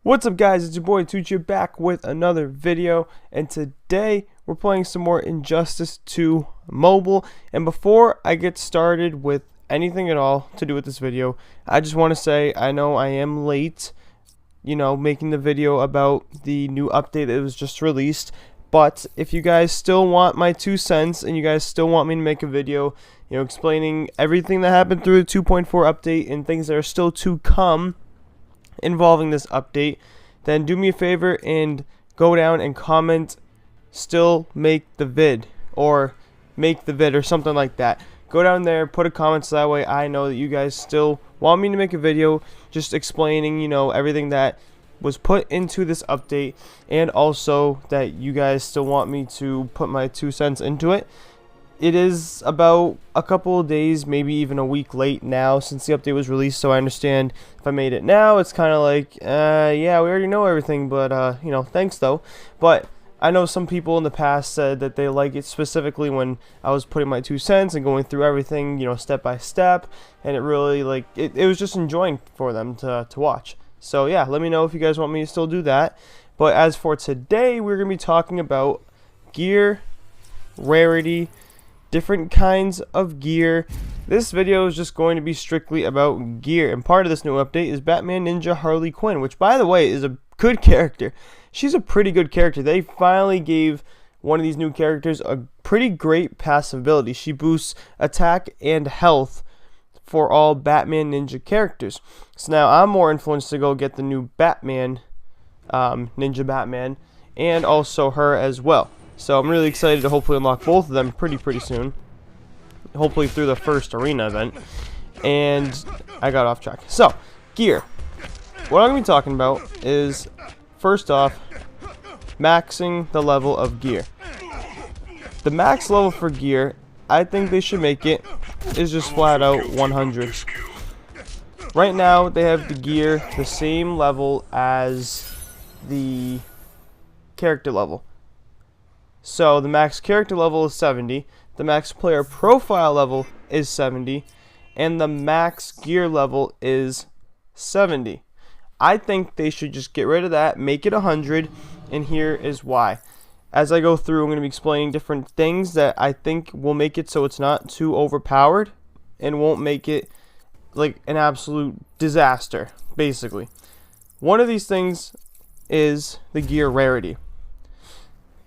What's up, guys? It's your boy Tucci back with another video, and today we're playing some more Injustice 2 Mobile. And before I get started with anything at all to do with this video, I just want to say I know I am late, making the video about the new update that was just released. But if you guys still want my 2 cents and you guys still want me to make a video, explaining everything that happened through the 2.4 update and things that are still to come involving this update, then do me a favor and go down and comment still make the vid or something like that. Go down there, put a comment, so that way I know that you guys still want me to make a video just explaining everything that was put into this update, and also that you guys still want me to put my 2 cents into it. It is about a couple of days, maybe even a week late now since the update was released, so I understand if I made it now, it's kind of like, yeah, we already know everything, but, thanks though. But I know some people in the past said that they like it specifically when I was putting my 2 cents and going through everything, step by step, and it really, it was just enjoying for them to watch. So yeah, let me know if you guys want me to still do that. But as for today, we're going to be talking about gear, rarity, different kinds of gear. This video is just going to be strictly about gear, and part of this new update is Batman Ninja Harley Quinn, which by the way is a good character. She's a pretty good character. They finally gave one of these new characters a pretty great passive ability. She boosts attack and health for all Batman Ninja characters. So now I'm more influenced to go get the new Batman, Ninja Batman, and also her as well. So I'm really excited to hopefully unlock both of them pretty soon. Hopefully through the first arena event. And I got off track. So, gear. What I'm going to be talking about is, first off, maxing the level of gear. The max level for gear, I think they should make it, is just flat out 100. Right now, they have the gear the same level as the character level. So the max character level is 70, the max player profile level is 70, and the max gear level is 70. I think they should just get rid of that, make it 100, and here is why. As I go through, I'm going to be explaining different things that I think will make it so it's not too overpowered and won't make it like an absolute disaster, basically. One of these things is the gear rarity.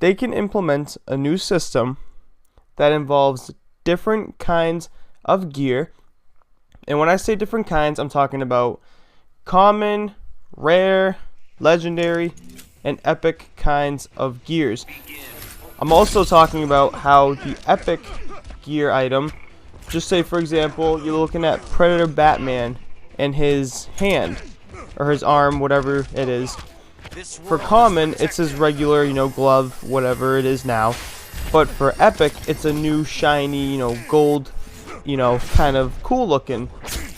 They can implement a new system that involves different kinds of gear. And when I say different kinds, I'm talking about common, rare, legendary, and epic kinds of gears. I'm also talking about how the epic gear item, just say for example, you're looking at Predator Batman and his hand, or his arm, whatever it is. For common, it's his regular, glove, whatever it is now. But for epic, it's a new shiny, gold, kind of cool looking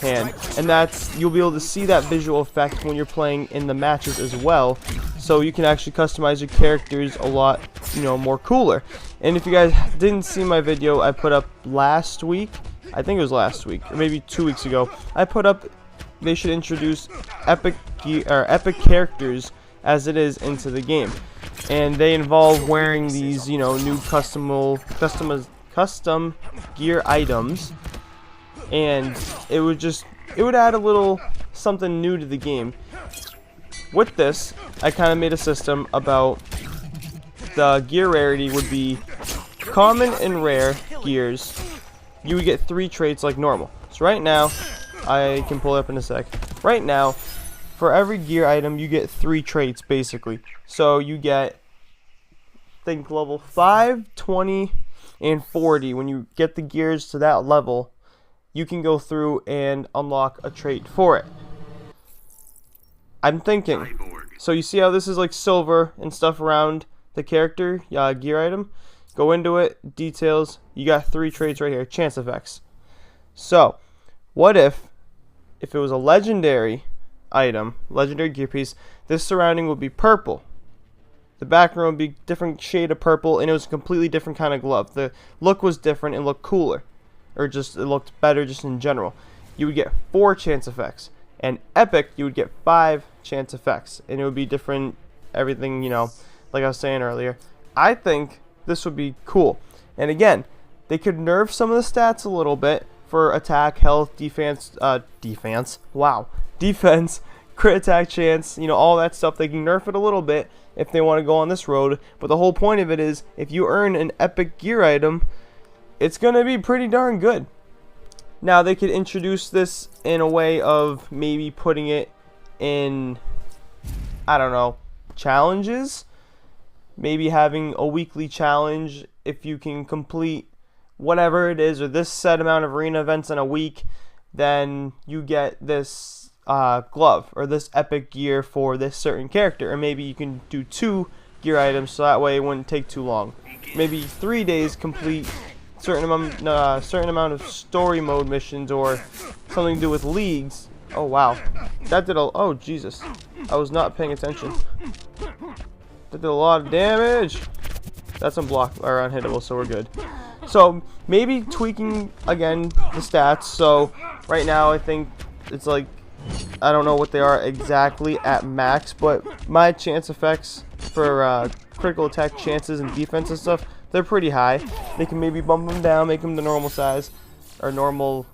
hand. And you'll be able to see that visual effect when you're playing in the matches as well. So you can actually customize your characters a lot, more cooler. And if you guys didn't see my video I put up last week, I think it was last week, or maybe 2 weeks ago, I put up they should introduce epic gear, or epic characters as it is into the game, and they involve wearing these new custom gear items, and it would add a little something new to the game. With this, I kind of made a system about the gear rarity would be common and rare gears. You would get 3 traits like normal. So right now, I can pull it up in a sec. Right now, for every gear item, you get 3 traits, basically. So you get, think level 5, 20, and 40. When you get the gears to that level, you can go through and unlock a trait for it. I'm thinking, so you see how this is like silver and stuff around the character gear item? Go into it, details, you got 3 traits right here, chance effects. So, what if it was a legendary item, legendary gear piece, this surrounding would be purple. The background would be different shade of purple, and it was a completely different kind of glove. The look was different and looked cooler, or just it looked better just in general. You would get 4 chance effects. And epic, you would get 5 chance effects, and it would be different, everything, you know, like I was saying earlier. I think this would be cool. And again, they could nerf some of the stats a little bit for attack, health, defense, defense, crit attack chance, you know, all that stuff. They can nerf it a little bit if they want to go on this road. But the whole point of it is, if you earn an epic gear item, it's going to be pretty darn good. Now, they could introduce this in a way of maybe putting it in, I don't know, challenges. Maybe having a weekly challenge. If you can complete whatever it is, or this set amount of arena events in a week, then you get this glove or this epic gear for this certain character. Or maybe you can do 2 gear items, so that way it wouldn't take too long. Maybe 3 days complete certain amount of story mode missions, or something to do with leagues. Oh wow, that did a, oh Jesus, I was not paying attention. That did a lot of damage. That's unblockable or unhittable, so we're good. So maybe tweaking again the stats. So right now I think it's like, I don't know what they are exactly at max, but my chance effects for critical attack chances and defense and stuff, they're pretty high. They can maybe bump them down, make them the normal size, or normal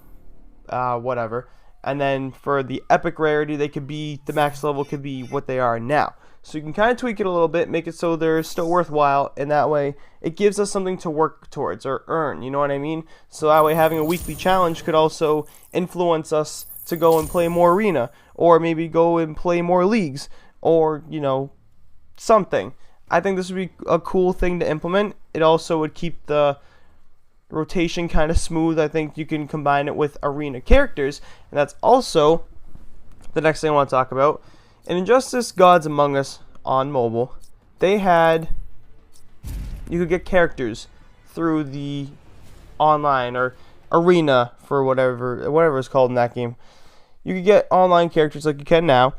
whatever. And then for the epic rarity, they could be, the max level could be what they are now. So you can kind of tweak it a little bit, make it so they're still worthwhile, and that way it gives us something to work towards or earn, you know what I mean? So that way having a weekly challenge could also influence us to go and play more arena, or maybe go and play more leagues, or, you know, something. I think this would be a cool thing to implement. It also would keep the rotation kind of smooth. I think you can combine it with arena characters, and that's also the next thing I want to talk about. In Injustice Gods Among Us on mobile, they had, you could get characters through the online or arena, for whatever it's called in that game. You could get online characters like you can now,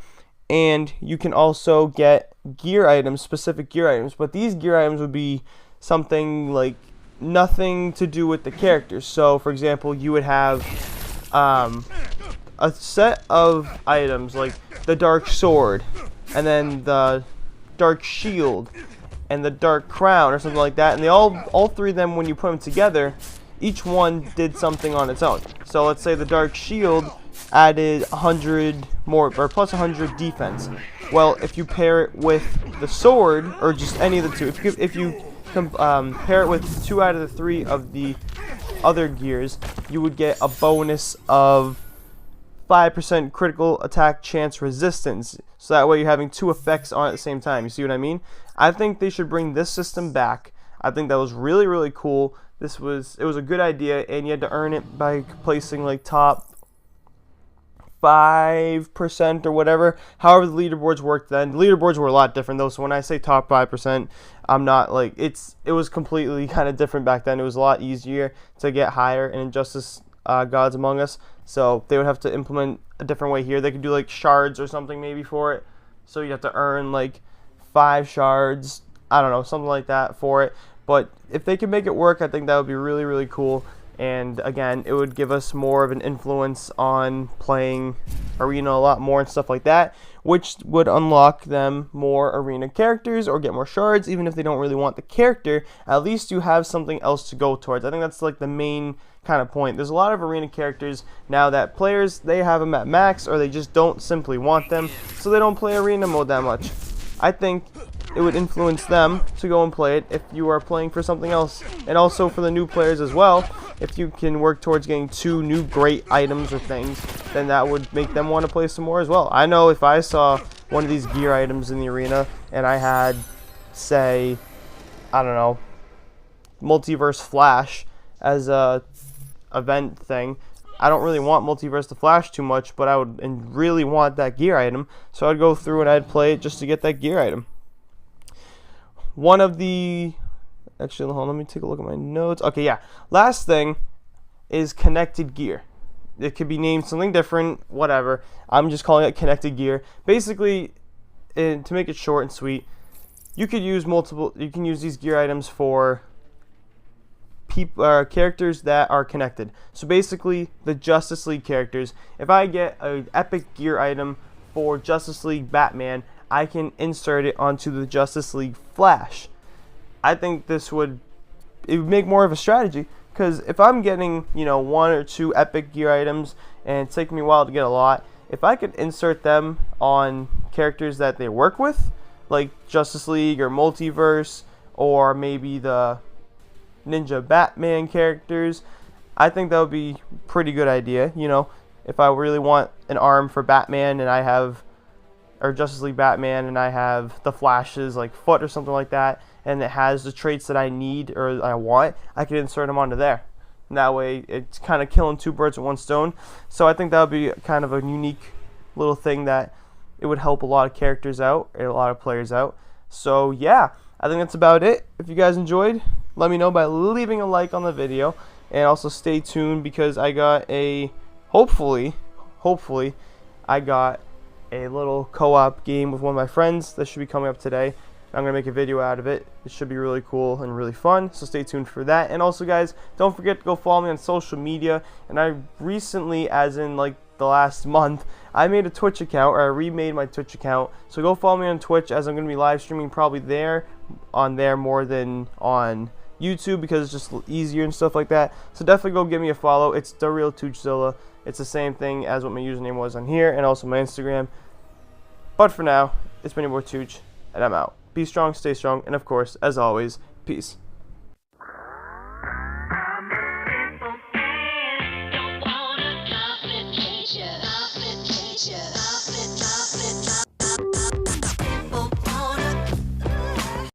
and you can also get gear items, specific gear items, but these gear items would be something like nothing to do with the characters. So for example, you would have a set of items like the dark sword, and then the dark shield, and the dark crown, or something like that, and they all 3 of them, when you put them together, each one did something on its own. So let's say the dark shield added 100 more, or plus 100 defense. Well, if you pair it with the sword, or just any of the 2, if you pair it with 2 out of the 3 of the other gears, you would get a bonus of 5% critical attack chance resistance. So that way you're having 2 effects on at the same time. You see what I mean? I think they should bring this system back. I think that was really, really cool. It was a good idea, and you had to earn it by placing like top 5% or whatever. However the leaderboards worked then. The leaderboards were a lot different though, so when I say top 5%, I'm not like, it was completely kind of different back then. It was a lot easier to get higher in Injustice Gods Among Us, so they would have to implement a different way here. They could do like shards or something maybe for it, so you have to earn like 5 shards, I don't know, something like that for it. But if they could make it work, I think that would be really, really cool. And again, it would give us more of an influence on playing arena a lot more and stuff like that, which would unlock them more arena characters or get more shards. Even if they don't really want the character, at least you have something else to go towards. I think that's like the main kind of point. There's a lot of arena characters now that players, they have them at max, or they just don't simply want them, so they don't play arena mode that much. I think it would influence them to go and play it if you are playing for something else. And also for the new players as well, if you can work towards getting 2 new great items or things, then that would make them want to play some more as well. I know if I saw one of these gear items in the arena and I had, say, I don't know, Multiverse Flash as a event thing, I don't really want Multiverse to flash too much, but I would really want that gear item, so I'd go through and I'd play it just to get that gear item. One of the, actually, hold on, let me take a look at my notes. Okay, yeah, last thing is connected gear. It could be named something different, whatever. I'm just calling it connected gear. Basically, to make it short and sweet, you can use these gear items for characters that are connected. So basically, the Justice League characters. If I get an epic gear item for Justice League Batman, I can insert it onto the Justice League Flash. I think it would make more of a strategy, because if I'm getting, you know, 1 or 2 epic gear items and it's taking me a while to get a lot, if I could insert them on characters that they work with, like Justice League or Multiverse, or maybe the Ninja Batman characters, I think that would be a pretty good idea. You know, if I really want an arm for Batman and I have, or Justice League Batman, and I have the Flash's like foot or something like that, and it has the traits that I need or I want, I can insert them onto there. And that way, it's kind of killing 2 birds with 1 stone. So I think that would be kind of a unique little thing that it would help a lot of characters out, a lot of players out. So yeah, I think that's about it. If you guys enjoyed, let me know by leaving a like on the video, and also stay tuned, because I got a hopefully I got a little co-op game with one of my friends that should be coming up today. I'm going to make a video out of it. It should be really cool and really fun, so stay tuned for that. And also, guys, don't forget to go follow me on social media. And I recently, as in like the last month, I made a Twitch account, or I remade my Twitch account. So go follow me on Twitch, as I'm going to be live streaming probably on there more than on YouTube, because it's just easier and stuff like that. So definitely go give me a follow. It's The Real Toochzilla. It's the same thing as what my username was on here, and also my Instagram. But for now, it's been your boy Tooch, and I'm out. Be strong, stay strong, and of course, as always, peace.